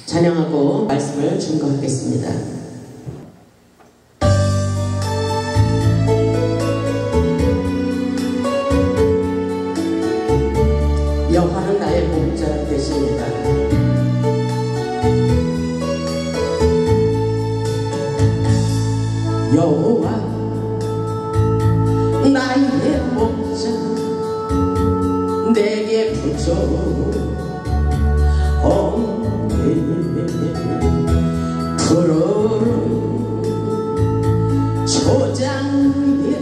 찬양하고 말씀을 증거하겠습니다. 여호와는 나의 목자 되십니다. 여호와 나의 목자 내게 부족없네. 푸르른 초장 위에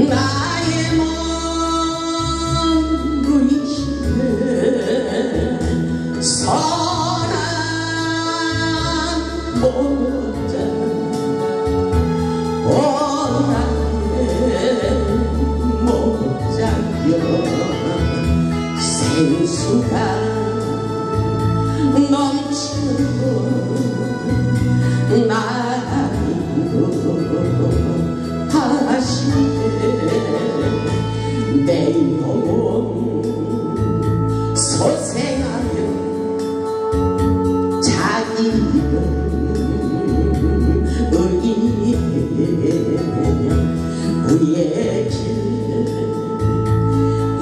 나의 몸 누이시네. 선한 목자 생수가 넘치고 나이도 하시네. 내 영혼 소생하며 자기 이름 의의 길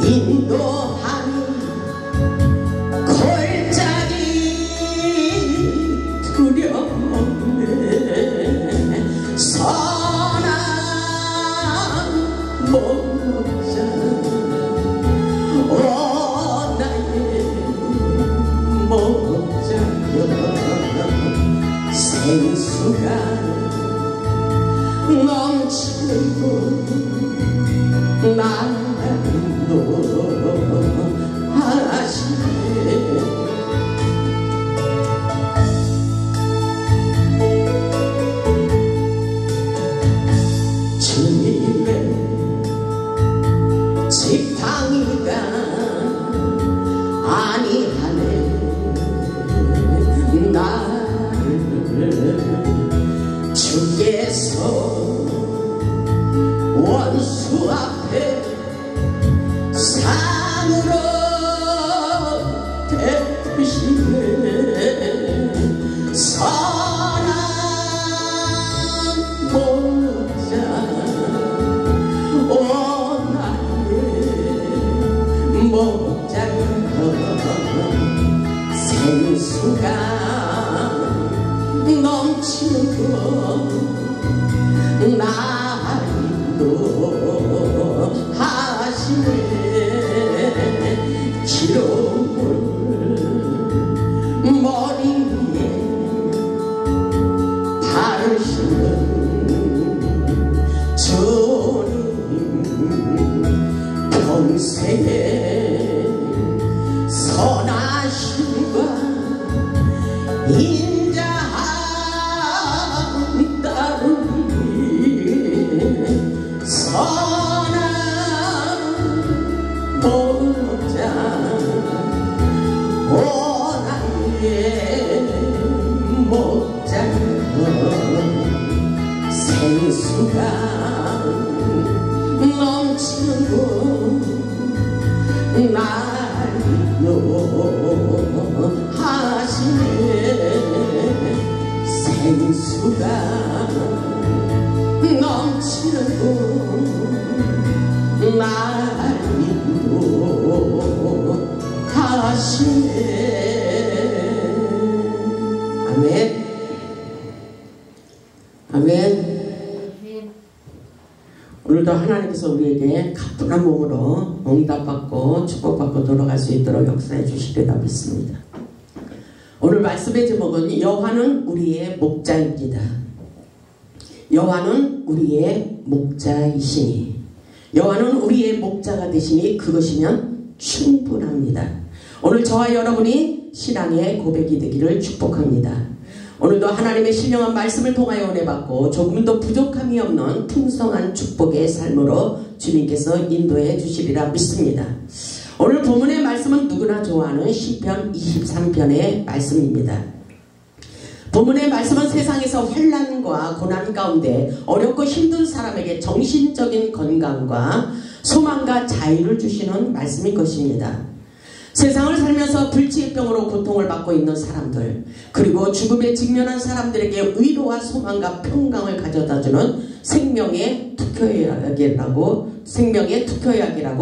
인도하니 골짜기 두려움에 선한 목자 오 나의 목자여 생수가 넘치고 나도 하시네. 주님의 지팡이가 아니하네. 나를 주께서 원수 앞에 상으로 대푸시네. 선한 목자 오 나의 목자여 생수가 넘치고 나이도 하시네. 기름을 머리 위에 바르시는 주님 평생에 선하심과 인자함 따르니 선한 목자 오 나의 목자여 생수가 넘치고 나이도 하시네. 생수가 넘치고 나이도 하시네. 아멘. 아멘. 오늘도 하나님께서 우리에게 가뿐한 몸으로 응답받고 축복받고 돌아갈 수 있도록 역사해 주시리라 믿습니다. 오늘 말씀의 제목은 여호와는 우리의 목자입니다. 여호와는 우리의 목자이시니 여호와는 우리의 목자가 되시니 그것이면 충분합니다. 오늘 저와 여러분이 신앙의 고백이 되기를 축복합니다. 오늘도 하나님의 신령한 말씀을 통하여 은혜 받고 조금도 부족함이 없는 풍성한 축복의 삶으로 주님께서 인도해 주시리라 믿습니다. 오늘 본문의 말씀은 누구나 좋아하는 시편 23편의 말씀입니다. 본문의 말씀은 세상에서 환난과 고난 가운데 어렵고 힘든 사람에게 정신적인 건강과 소망과 자유를 주시는 말씀일 것입니다. 세상을 살면서 불치병으로 고통을 받고 있는 사람들, 그리고 죽음에 직면한 사람들에게 위로와 소망과 평강을 가져다주는 생명의 특효약이라고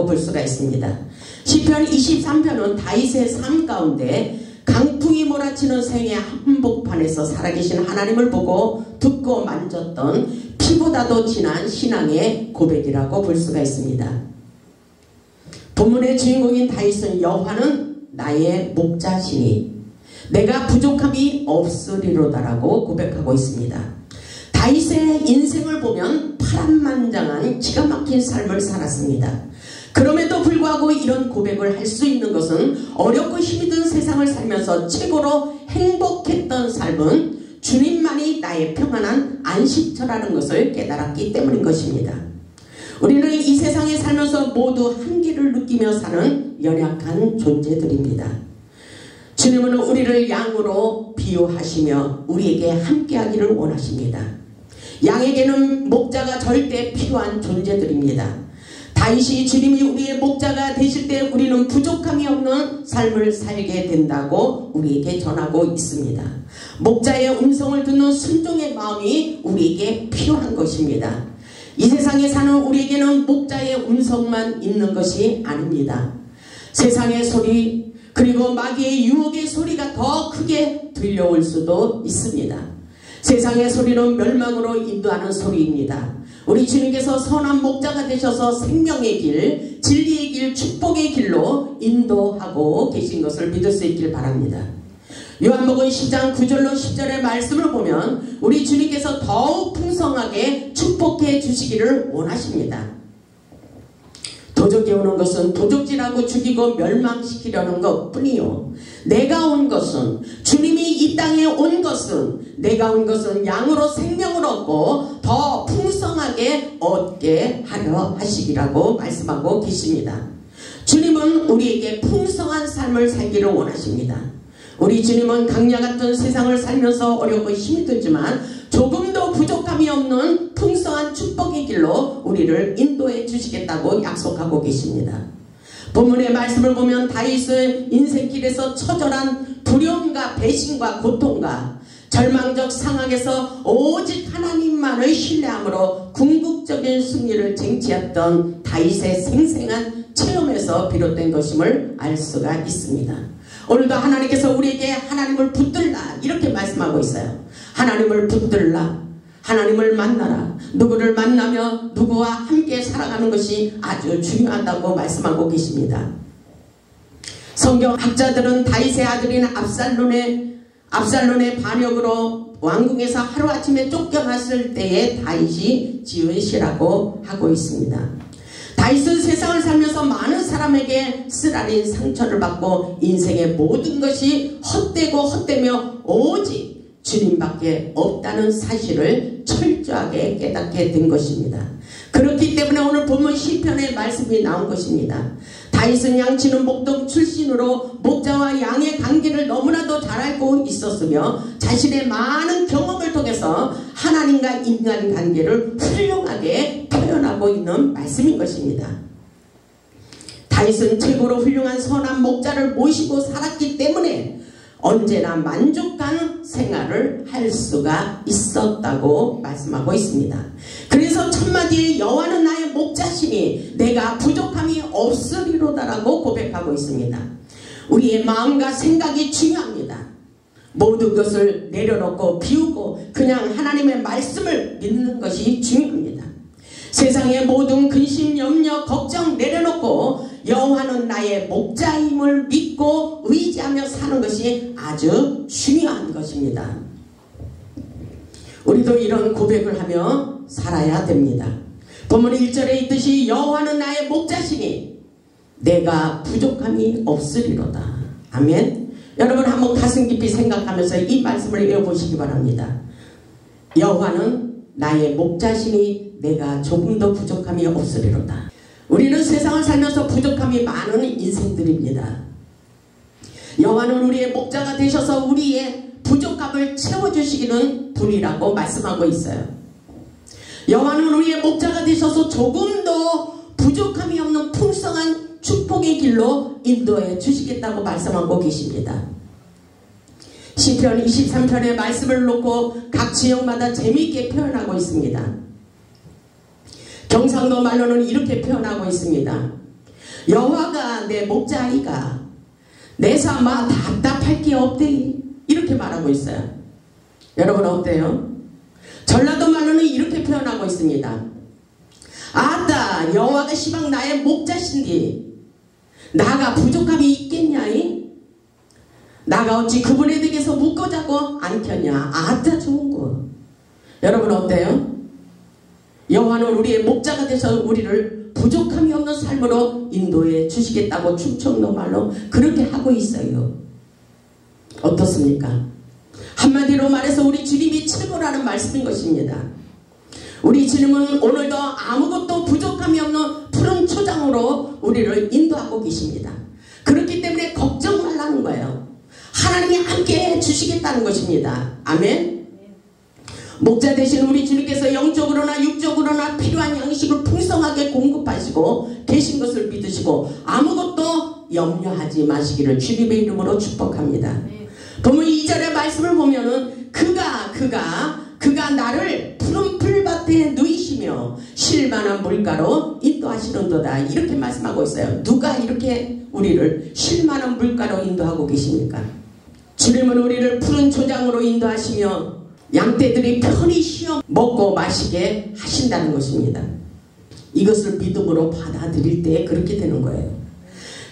볼 수가 있습니다. 시편 23편은 다윗의 삶 가운데 강풍이 몰아치는 생의 한복판에서 살아계신 하나님을 보고 듣고 만졌던 피보다도 진한 신앙의 고백이라고 볼 수가 있습니다. 본문의 주인공인 다윗은 여호와는 나의 목자시니 내가 부족함이 없으리로다라고 고백하고 있습니다. 다윗의 인생을 보면 파란만장한 기가 막힌 삶을 살았습니다. 그럼에도 불구하고 이런 고백을 할 수 있는 것은 어렵고 힘이 든 세상을 살면서 최고로 행복했던 삶은 주님만이 나의 평안한 안식처라는 것을 깨달았기 때문인 것입니다. 우리는 이 세상에 살면서 모두 한계를 느끼며 사는 연약한 존재들입니다. 주님은 우리를 양으로 비유하시며 우리에게 함께하기를 원하십니다. 양에게는 목자가 절대 필요한 존재들입니다. 다윗이 주님이 우리의 목자가 되실 때 우리는 부족함이 없는 삶을 살게 된다고 우리에게 전하고 있습니다. 목자의 음성을 듣는 순종의 마음이 우리에게 필요한 것입니다. 이 세상에 사는 우리에게는 목자의 음성만 있는 것이 아닙니다. 세상의 소리, 그리고 마귀의 유혹의 소리가 더 크게 들려올 수도 있습니다. 세상의 소리는 멸망으로 인도하는 소리입니다. 우리 주님께서 선한 목자가 되셔서 생명의 길, 진리의 길, 축복의 길로 인도하고 계신 것을 믿을 수 있길 바랍니다. 요한복음 10장 9절로 10절의 말씀을 보면 우리 주님께서 더욱 풍성하게 축복해 주시기를 원하십니다. 도적이 오는 것은 도적질하고 죽이고 멸망시키려는 것 뿐이요, 내가 온 것은, 주님이 이 땅에 온 것은, 내가 온 것은 양으로 생명을 얻고 더 풍성하게 얻게 하려 하시기라고 말씀하고 계십니다. 주님은 우리에게 풍성한 삶을 살기를 원하십니다. 우리 주님은 강야 같은 세상을 살면서 어렵고 힘이 들지만 조금도 부족함이 없는 풍성한 축복의 길로 우리를 인도해 주시겠다고 약속하고 계십니다. 본문의 말씀을 보면 다윗의 인생길에서 처절한 두려움과 배신과 고통과 절망적 상황에서 오직 하나님만을 신뢰함으로 궁극적인 승리를 쟁취했던 다윗의 생생한 체험에서 비롯된 것임을 알 수가 있습니다. 오늘도 하나님께서 우리에게 하나님을 붙들라 이렇게 말씀하고 있어요. 하나님을 붙들라, 하나님을 만나라. 누구를 만나며 누구와 함께 살아가는 것이 아주 중요하다고 말씀하고 계십니다. 성경학자들은 다윗의 아들인 압살론의 반역으로 왕궁에서 하루아침에 쫓겨났을 때에 다윗이 지은 시라고 하고 있습니다. 다윗은 세상을 살면서 많은 사람에게 쓰라린 상처를 받고 인생의 모든 것이 헛되고 헛되며 오직 주님밖에 없다는 사실을 철저하게 깨닫게 된 것입니다. 그렇기 때문에 오늘 본문 시편의 말씀이 나온 것입니다. 다윗은 양치는 목동 출신으로 목자와 양의 관계를 너무나도 잘 알고 있었으며 자신의 많은 경험을 통해서 하나님과 인간 관계를 훌륭하게 표현하고 있는 말씀인 것입니다. 다윗은 최고로 훌륭한 선한 목자를 모시고 살았기 때문에 언제나 만족한 생활을 할 수가 있었다고 말씀하고 있습니다. 그래서 첫마디에 여호와는 나의 목자시니 내가 부족함이 없으리로다라고 고백하고 있습니다. 우리의 마음과 생각이 중요합니다. 모든 것을 내려놓고 비우고 그냥 하나님의 말씀을 믿는 것이 중요합니다. 세상의 모든 근심, 염려, 걱정 내려놓고 여호와는 나의 목자임을 믿고 의지하며 사는 것이 아주 중요한 것입니다. 우리도 이런 고백을 하며 살아야 됩니다. 본문 1절에 있듯이 여호와는 나의 목자시니 내가 부족함이 없으리로다. 아멘. 여러분 한번 가슴 깊이 생각하면서 이 말씀을 외워보시기 바랍니다. 여호와는 나의 목자시니 내가 조금도 부족함이 없으리로다. 우리는 세상을 살면서 부족함이 많은 인생들입니다. 여호와는 우리의 목자가 되셔서 우리의 부족함을 채워주시기는 분이라고 말씀하고 있어요. 여호와는 우리의 목자가 되셔서 조금도 부족함이 없는 풍성한 축복의 길로 인도해 주시겠다고 말씀하고 계십니다. 시편 23편의 말씀을 놓고 각 지역마다 재미있게 표현하고 있습니다. 경상도 말로는 이렇게 표현하고 있습니다. 여호와가 내 목자이가 내 삶아 답답할 게 없대, 이렇게 말하고 있어요. 여러분 어때요? 전라도 말로는 이렇게 표현하고 있습니다. 아따 여호와가 시방 나의 목자신디 나가 부족함이 있겠냐이? 나가 어찌 그분에 대해서 묻고자고 않겠냐? 아따 좋은 거. 여러분 어때요? 여호와는 우리의 목자가 되셔서 우리를 부족함이 없는 삶으로 인도해 주시겠다고 충청도 말로 그렇게 하고 있어요. 어떻습니까? 한마디로 말해서 우리 주님이 최고라는 말씀인 것입니다. 우리 주님은 오늘도 아무것도 부족함이 없는 푸른 초장으로 우리를 인도하고 계십니다. 그렇기 때문에 걱정 말라는 거예요. 하나님이 함께 주시겠다는 것입니다. 아멘. 목자 되신 우리 주님께서 영적으로나 육적으로나 필요한 양식을 풍성하게 공급하시고 계신 것을 믿으시고 아무것도 염려하지 마시기를 주님의 이름으로 축복합니다. 보면 2절의 말씀을 보면은 그가 나를 푸른 풀밭에 누이시며 쉴만한 물가로 인도하시는도다, 이렇게 말씀하고 있어요. 누가 이렇게 우리를 쉴만한 물가로 인도하고 계십니까? 주님은 우리를 푸른 초장으로 인도하시며 양떼들이 편히 쉬어 먹고 마시게 하신다는 것입니다. 이것을 믿음으로 받아들일 때 그렇게 되는 거예요.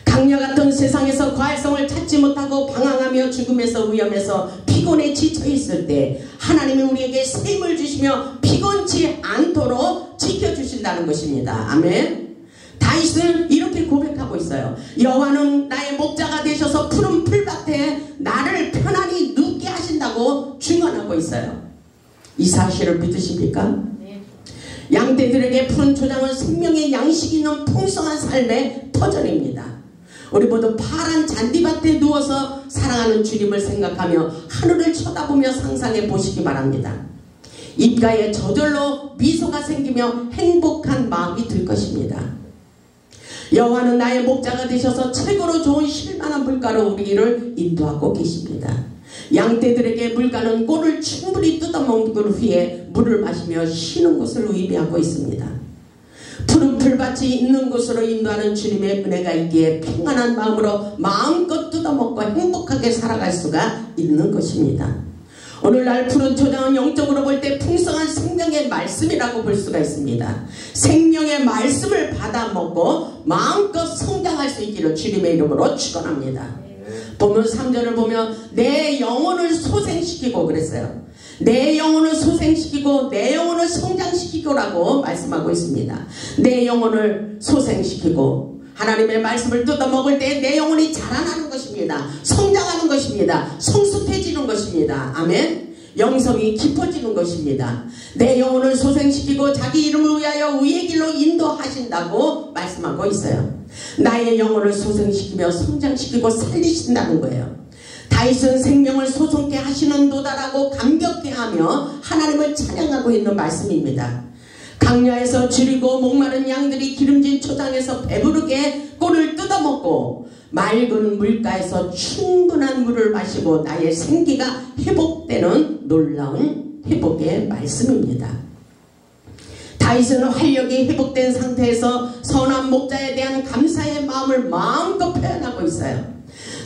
강야 같은 세상에서 과일성을 찾지 못하고 방황하며 죽음에서 위험해서 피곤에 지쳐 있을 때 하나님이 우리에게 새 힘을 주시며 피곤치 않도록 지켜주신다는 것입니다. 아멘. 다윗은 이렇게 고백하고 있어요. 여호와는 나의 목자가 되셔서 푸른 풀밭에 나를 편안히 눕게 하신다고 증언하고 있어요. 이 사실을 믿으십니까? 양떼들에게 푸른 초장은 생명의 양식이 있는 풍성한 삶의 터전입니다. 우리 모두 파란 잔디밭에 누워서 사랑하는 주님을 생각하며 하늘을 쳐다보며 상상해 보시기 바랍니다. 입가에 저절로 미소가 생기며 행복한 마음이 들 것입니다. 여호와는 나의 목자가 되셔서 최고로 좋은 쉴만한 물가로 우리를 인도하고 계십니다. 양떼들에게 물가는 꼴을 충분히 뜯어먹은 후에 물을 마시며 쉬는 것을 의미하고 있습니다. 푸른 풀밭이 있는 곳으로 인도하는 주님의 은혜가 있기에 평안한 마음으로 마음껏 뜯어먹고 행복하게 살아갈 수가 있는 것입니다. 오늘날 푸른 초장은 영적으로 볼 때 풍성한 생명의 말씀이라고 볼 수가 있습니다. 생명의 말씀을 받아먹고 마음껏 성장할 수 있기를 주님의 이름으로 축원합니다. 보면 3절을 보면 내 영혼을 소생시키고 그랬어요. 내 영혼을 소생시키고 내 영혼을 성장시키고라고 말씀하고 있습니다. 내 영혼을 소생시키고 하나님의 말씀을 뜯어먹을 때 내 영혼이 자라나는 것입니다. 성장하는 것입니다. 성숙해지는 것입니다. 아멘. 영성이 깊어지는 것입니다. 내 영혼을 소생시키고 자기 이름을 위하여 의의 길로 인도하신다고 말씀하고 있어요. 나의 영혼을 소생시키며 성장시키고 살리신다는 거예요. 다윗은 생명을 소송케 하시는도다라고 감격해하며 하나님을 찬양하고 있는 말씀입니다. 강야에서 줄이고 목마른 양들이 기름진 초장에서 배부르게 꼴을 뜯어먹고 맑은 물가에서 충분한 물을 마시고 나의 생기가 회복되는 놀라운 회복의 말씀입니다. 다윗은 활력이 회복된 상태에서 선한 목자에 대한 감사의 마음을 마음껏 표현하고 있어요.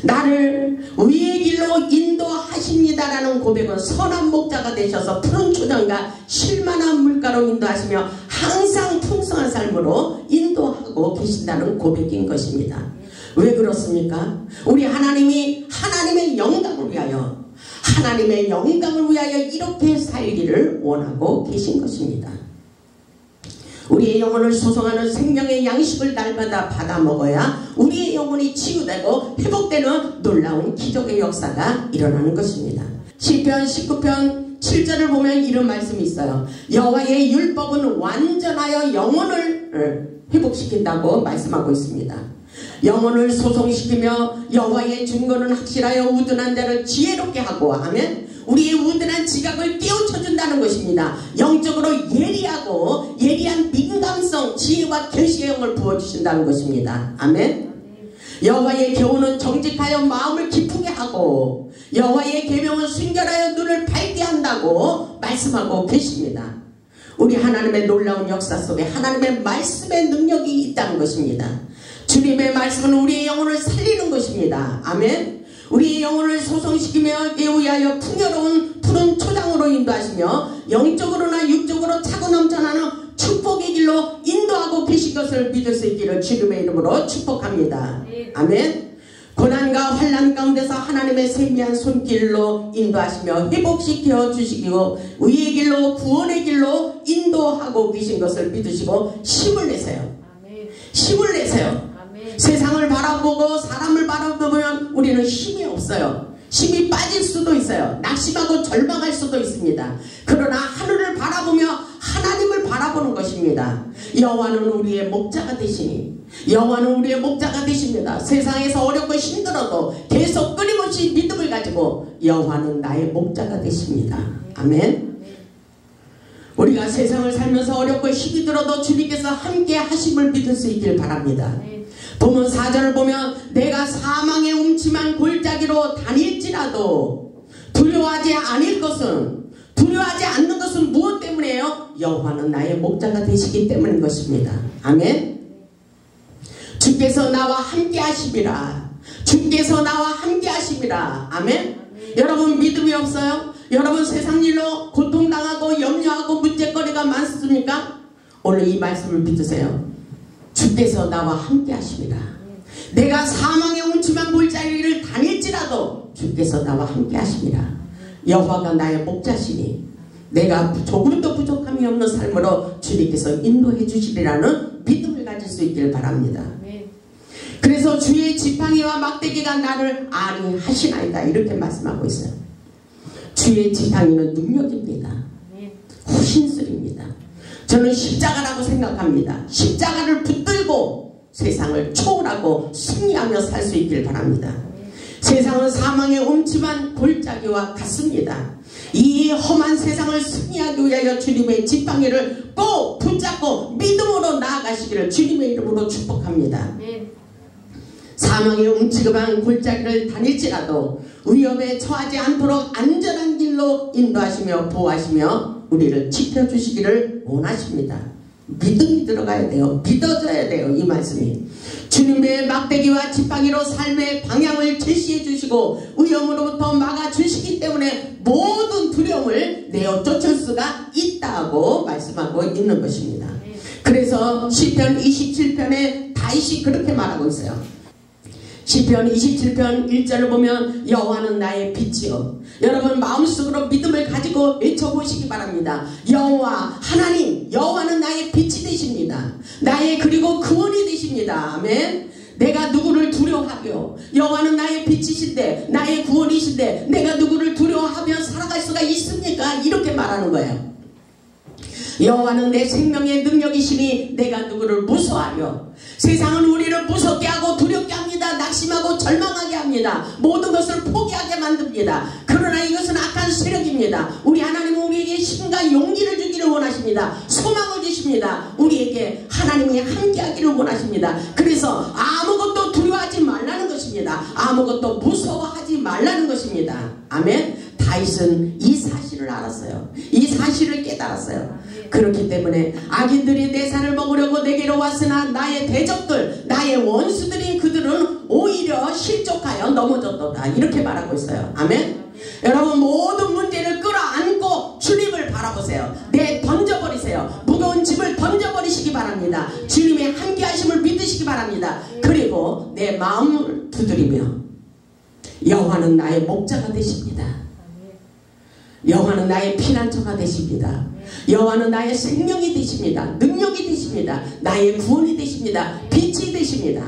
나를 의의 길로 인도하십니다라는 고백은 선한 목자가 되셔서 푸른 초장과 쉴만한 물가로 인도하시며 항상 풍성한 삶으로 인도하고 계신다는 고백인 것입니다. 왜 그렇습니까? 우리 하나님이 하나님의 영광을 위하여 이렇게 살기를 원하고 계신 것입니다. 우리의 영혼을 소송하는 생명의 양식을 날마다 받아 먹어야 우리의 영혼이 치유되고 회복되는 놀라운 기적의 역사가 일어나는 것입니다. 시편 19편 7절을 보면 이런 말씀이 있어요. 여호와의 율법은 완전하여 영혼을 회복시킨다고 말씀하고 있습니다. 영혼을 소송시키며 여호와의 증거는 확실하여 우둔한 자를 지혜롭게 하고, 아멘. 우리의 우둔한 지각을 깨우쳐준다는 것입니다. 영적으로 예리한 민감성, 지혜와 계시의 영을 부어주신다는 것입니다. 아멘. 여호와의 교훈은 정직하여 마음을 기쁘게 하고 여호와의 계명은 순결하여 눈을 밝게 한다고 말씀하고 계십니다. 우리 하나님의 놀라운 역사 속에 하나님의 말씀의 능력이 있다는 것입니다. 주님의 말씀은 우리의 영혼을 살리는 것입니다. 아멘. 우리의 영혼을 소성시키며 위하여 풍요로운 푸른 초장으로 인도하시며 영적으로나 육적으로 차고 넘쳐나는 축복의 길로 인도하고 계신 것을 믿을 수 있기를 주님의 이름으로 축복합니다. 아멘. 고난과 환난 가운데서 하나님의 세미한 손길로 인도하시며 회복시켜 주시고 의의 길로 구원의 길로 인도하고 계신 것을 믿으시고 힘을 내세요. 힘을 내세요. 세상을 바라보고 사람을 바라보면 우리는 힘이 없어요. 힘이 빠질 수도 있어요. 낙심하고 절망할 수도 있습니다. 그러나 하늘을 바라보며 하나님을 바라보는 것입니다. 여호와는 우리의 목자가 되시니 여호와는 우리의 목자가 되십니다. 세상에서 어렵고 힘들어도 계속 끊임없이 믿음을 가지고 여호와는 나의 목자가 되십니다. 아멘. 우리가 세상을 살면서 어렵고 힘이 들어도 주님께서 함께 하심을 믿을 수 있길 바랍니다. 보면 4절을 보면 내가 사망의 음침한 골짜기로 다닐지라도 두려워하지 않는 것은 무엇 때문이에요? 여호와는 나의 목자가 되시기 때문인 것입니다. 아멘. 주께서 나와 함께 하심이라. 주께서 나와 함께 하심이라. 아멘. 여러분 믿음이 없어요? 여러분 세상 일로 고통당하고 염려하고 문제거리가 많습니까? 오늘 이 말씀을 믿으세요. 주께서 나와 함께 하십니다. 내가 사망의 음침한 골짜기를 다닐지라도 주께서 나와 함께 하십니다. 여호와가 나의 목자시니 내가 조금도 부족함이 없는 삶으로 주님께서 인도해 주시리라는 믿음을 가질 수 있기를 바랍니다. 그래서 주의 지팡이와 막대기가 나를 안위하시나이다 이렇게 말씀하고 있어요. 주의 지팡이는 능력입니다. 후신술입니다. 저는 십자가라고 생각합니다. 십자가를 붙들고 세상을 초월하고 승리하며 살 수 있길 바랍니다. 세상은 사망의 음침한 골짜기와 같습니다. 이 험한 세상을 승리하기 위하여 주님의 지팡이를 꼭 붙잡고 믿음으로 나아가시기를 주님의 이름으로 축복합니다. 사망의 음침한 골짜기를 다닐지라도 위험에 처하지 않도록 안전한 길로 인도하시며 보호하시며 우리를 지켜주시기를 원하십니다. 믿음이 들어가야 돼요. 믿어져야 돼요. 이 말씀이 주님의 막대기와 지팡이로 삶의 방향을 제시해 주시고 위험으로부터 막아주시기 때문에 모든 두려움을 내어 쫓을 수가 있다고 말씀하고 있는 것입니다. 그래서 시편 27편에 다윗이 그렇게 말하고 있어요. 시편 27편 1절을 보면 여호와는 나의 빛이요. 여러분 마음속으로 믿음을 가지고 외쳐보시기 바랍니다. 여호와 하나님 여호와는 나의 빛이 되십니다. 나의 그리고 구원이 되십니다. 아멘. 내가 누구를 두려워하며 여호와는 나의 빛이신데 나의 구원이신데 내가 누구를 두려워하며 살아갈 수가 있습니까? 이렇게 말하는 거예요. 여호와는 내 생명의 능력이시니 내가 누구를 무서워하며 세상은 우리를 무섭게 하고 두렵게 합니다. 낙심하고 절망하게 합니다. 모든 것을 포기하게 만듭니다. 그러나 이것은 악한 세력입니다. 우리 하나님은 우리에게 힘과 용기를 주기를 원하십니다. 소망을 주십니다. 우리에게 하나님이 함께하기를 원하십니다. 그래서 아무것도 두려워하지 말라는 것입니다. 아무것도 무서워하지 말라는 것입니다. 아멘. 다윗은 이 사실을 알았어요. 이 사실을 깨달았어요. 그렇기 때문에 악인들이 내 살을 먹으려고 내게로 왔으나 나의 대적들 나의 원수들인 그들은 오히려 실족하여 넘어졌도다 이렇게 말하고 있어요. 아멘. 여러분 모든 문제를 끌어안고 주님을 바라보세요. 던져버리세요. 무거운 짐을 던져버리시기 바랍니다. 주님의 함께하심을 믿으시기 바랍니다. 그리고 내 마음을 두드리며 여호와는 나의 목자가 되십니다. 여호와는 나의 피난처가 되십니다. 여호와는 나의 생명이 되십니다. 능력이 되십니다. 나의 구원이 되십니다. 빛이 되십니다.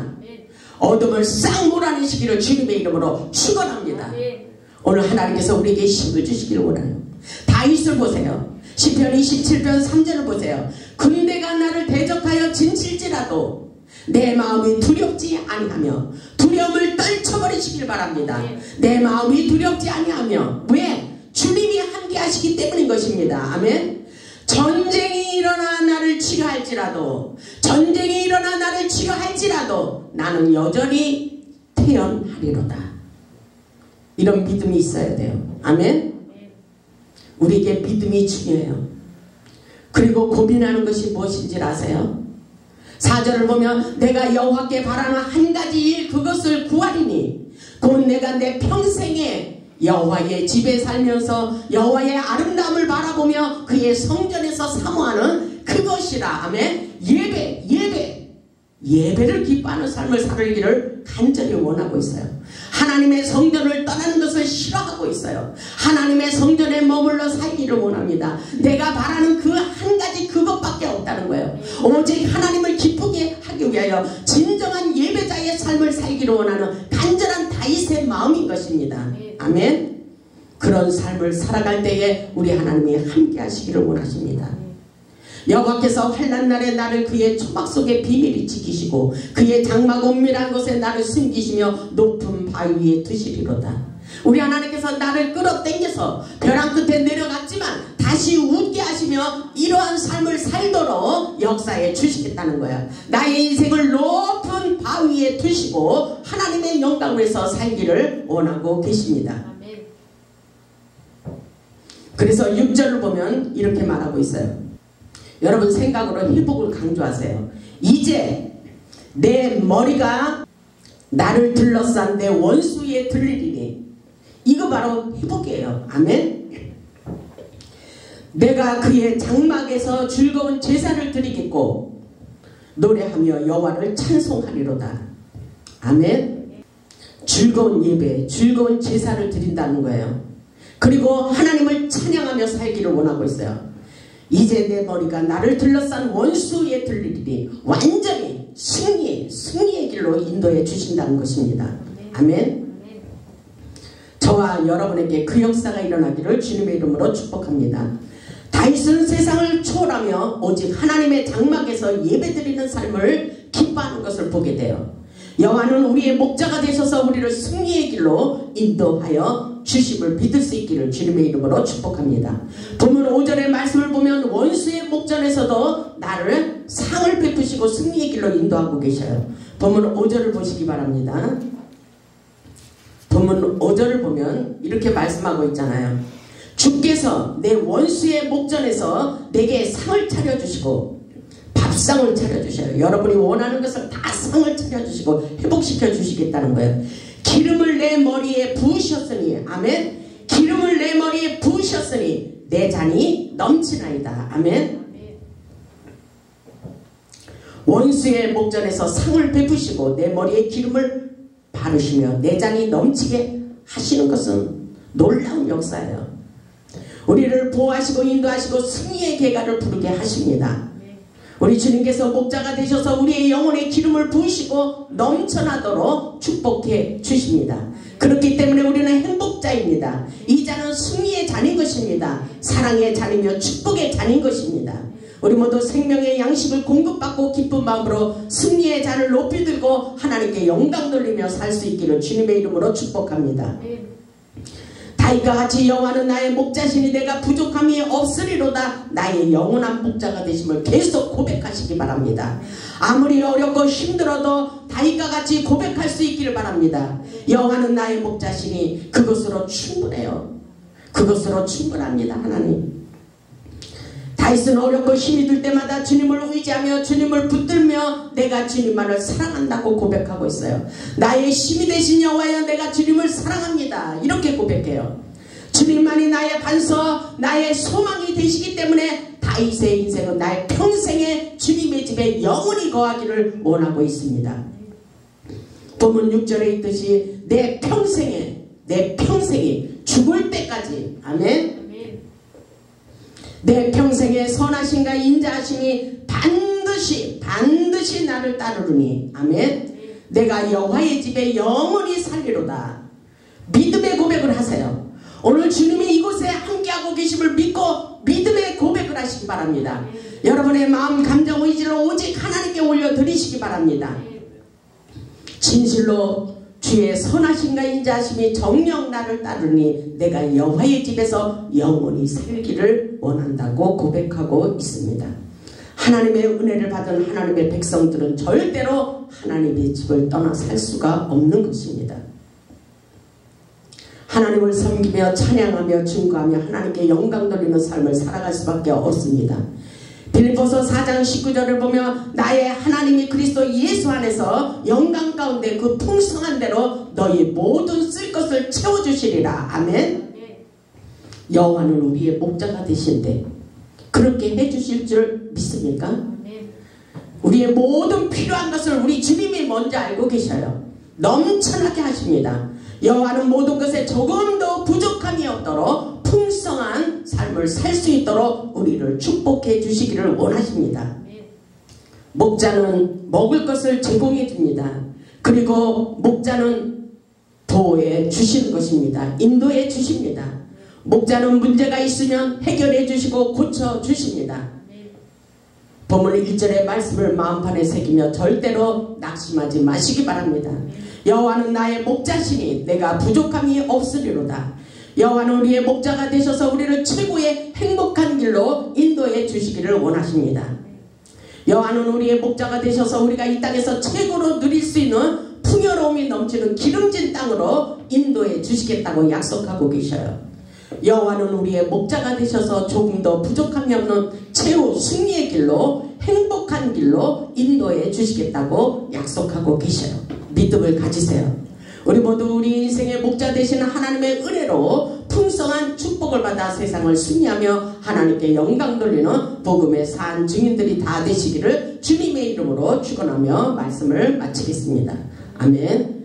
어둠을 싹 몰아내시기를 주님의 이름으로 축원합니다. 오늘 하나님께서 우리에게 힘을 주시기를 원해요. 다윗을 보세요. 시편 27편 3절을 보세요. 군대가 나를 대적하여 진칠지라도 내 마음이 두렵지 아니하며 주님을 떨쳐버리시길 바랍니다. 내 마음이 두렵지 아니하며 왜? 주님 하시기 때문인 것입니다. 아멘. 전쟁이 일어나 나를 치료할지라도, 전쟁이 일어나 나를 치료할지라도 나는 여전히 태어나리로다. 이런 믿음이 있어야 돼요. 아멘. 우리에게 믿음이 중요해요. 그리고 고민하는 것이 무엇인지 아세요? 4절을 보면 내가 여호와께 바라는 한 가지 일, 그것을 구하리니 곧 내가 내 평생에 여호와의 집에 살면서 여호와의 아름다움을 바라보며 그의 성전에서 사모하는 그것이라. 아멘. 예배를 기뻐하는 삶을 살기를 간절히 원하고 있어요. 하나님의 성전을 떠나는 것을 싫어하고 있어요. 하나님의 성전에 머물러 살기를 원합니다. 내가 바라는 그 한 가지 그것밖에 없다는 거예요. 오직 하나님을 기쁘게 하기 위하여 진정한 예배자의 삶을 살기를 원하는 간절한 다윗의 마음인 것입니다. 아멘. 그런 삶을 살아갈 때에 우리 하나님이 함께 하시기를 원하십니다. 여호와께서 환난 날에 나를 그의 초막 속에 비밀히 지키시고 그의 장막 은밀한 곳에 나를 숨기시며 높은 바위 위에 두시리로다. 우리 하나님께서 나를 끌어당겨서 벼랑 끝에 내려갔지만 다시 웃게 하시며 이러한 삶을 살도록 역사해 주시겠다는 거야. 나의 인생을 높은 바위 위에 두시고 하나님의 영광에서 살기를 원하고 계십니다. 그래서 6절을 보면 이렇게 말하고 있어요. 여러분 생각으로 회복을 강조하세요. 이제 내 머리가 나를 둘러싼 내 원수에 들리리니. 이거 바로 회복이에요. 아멘. 내가 그의 장막에서 즐거운 제사를 드리겠고 노래하며 여호와를 찬송하리로다. 아멘. 즐거운 예배, 즐거운 제사를 드린다는 거예요. 그리고 하나님을 찬양하며 살기를 원하고 있어요. 이제 내 머리가 나를 둘러싼 원수에 들리리니 완전히 승리의 길로 인도해 주신다는 것입니다. 아멘. 저와 여러분에게 그 역사가 일어나기를 주님의 이름으로 축복합니다. 다윗은 세상을 초월하며 오직 하나님의 장막에서 예배드리는 삶을 기뻐하는 것을 보게 돼요. 여호와는 우리의 목자가 되셔서 우리를 승리의 길로 인도하여 주심을 믿을 수 있기를 주님의 이름으로 축복합니다. 본문 5절의 말씀을 보면 원수의 목전에서도 나를 상을 베푸시고 승리의 길로 인도하고 계셔요. 본문 5절을 보시기 바랍니다. 본문 5절을 보면 이렇게 말씀하고 있잖아요. 주께서 내 원수의 목전에서 내게 상을 차려주시고 밥상을 차려주셔요. 여러분이 원하는 것을 다 상을 차려주시고 회복시켜 주시겠다는 거예요. 기름을 내 머리에 부으셨으니, 아멘. 기름을 내 머리에 부으셨으니 내 잔이 넘치나이다. 아멘. 원수의 목전에서 상을 베푸시고 내 머리에 기름을 바르시며 내 잔이 넘치게 하시는 것은 놀라운 역사예요. 우리를 보호하시고 인도하시고 승리의 계가를 부르게 하십니다. 우리 주님께서 목자가 되셔서 우리의 영혼에 기름을 부으시고 넘쳐나도록 축복해 주십니다. 그렇기 때문에 우리는 행복자입니다. 이 잔은 승리의 잔인 것입니다. 사랑의 잔이며 축복의 잔인 것입니다. 우리 모두 생명의 양식을 공급받고 기쁜 마음으로 승리의 잔을 높이 들고 하나님께 영광 돌리며 살 수 있기를 주님의 이름으로 축복합니다. 다윗과 같이 여호와는 나의 목자시니 내가 부족함이 없으리로다. 나의 영원한 목자가 되심을 계속 고백하시기 바랍니다. 아무리 어렵고 힘들어도 다윗과 같이 고백할 수 있기를 바랍니다. 여호와는 나의 목자시니 그것으로 충분해요. 그것으로 충분합니다. 하나님. 다윗은 어렵고 힘이 들 때마다 주님을 의지하며 주님을 붙들며 내가 주님만을 사랑한다고 고백하고 있어요. 나의 힘이 되신 여호와여 내가 주님을 사랑합니다. 이렇게 고백해요. 주님만이 나의 반석, 나의 소망이 되시기 때문에 다윗의 인생은 나의 평생에 주님의 집에 영원히 거하기를 원하고 있습니다. 본문 6절에 있듯이 내 평생이 죽을 때까지, 아멘. 내 평생에 선하심과 인자하심이 반드시 나를 따르리니, 아멘. 내가 여호와의 집에 영원히 살리로다. 믿음의 고백을 하세요. 오늘 주님이 이곳에 함께하고 계심을 믿고 믿음의 고백을 하시기 바랍니다. 여러분의 마음, 감정, 의지를 오직 하나님께 올려드리시기 바랍니다. 진실로 주의 선하심과 인자하심이 정녕 나를 따르니 내가 여호와의 집에서 영원히 살기를 원한다고 고백하고 있습니다. 하나님의 은혜를 받은 하나님의 백성들은 절대로 하나님의 집을 떠나 살 수가 없는 것입니다. 하나님을 섬기며 찬양하며 증거하며 하나님께 영광 돌리는 삶을 살아갈 수밖에 없습니다. 빌립보서 4장 19절을 보면 나의 하나님이 그리스도 예수 안에서 영광 가운데 그 풍성한 대로 너희 모든 쓸 것을 채워주시리라. 아멘. 여호와는 우리의 목자가 되신데 그렇게 해주실 줄 믿습니까? 우리의 모든 필요한 것을 우리 주님이 먼저 알고 계셔요. 넘쳐나게 하십니다. 여호와는 모든 것에 조금도 부족함이 없도록 풍성한 삶을 살 수 있도록 우리를 축복해 주시기를 원하십니다. 목자는 먹을 것을 제공해 줍니다. 그리고 목자는 도해 주시는 것입니다. 인도해 주십니다. 목자는 문제가 있으면 해결해 주시고 고쳐 주십니다. 본문 1절의 말씀을 마음판에 새기며 절대로 낙심하지 마시기 바랍니다. 여호와는 나의 목자시니 내가 부족함이 없으리로다. 여호와는 우리의 목자가 되셔서 우리를 최고의 행복한 길로 인도해 주시기를 원하십니다. 여호와는 우리의 목자가 되셔서 우리가 이 땅에서 최고로 누릴 수 있는 풍요로움이 넘치는 기름진 땅으로 인도해 주시겠다고 약속하고 계셔요. 여호와는 우리의 목자가 되셔서 조금 더 부족함이 없는 최후 승리의 길로 행복한 길로 인도해 주시겠다고 약속하고 계셔요. 믿음을 가지세요. 우리 모두 우리 인생의 목자 되시는 하나님의 은혜로 풍성한 축복을 받아 세상을 승리하며 하나님께 영광 돌리는 복음의 산 증인들이 다 되시기를 주님의 이름으로 축원하며 말씀을 마치겠습니다. 아멘.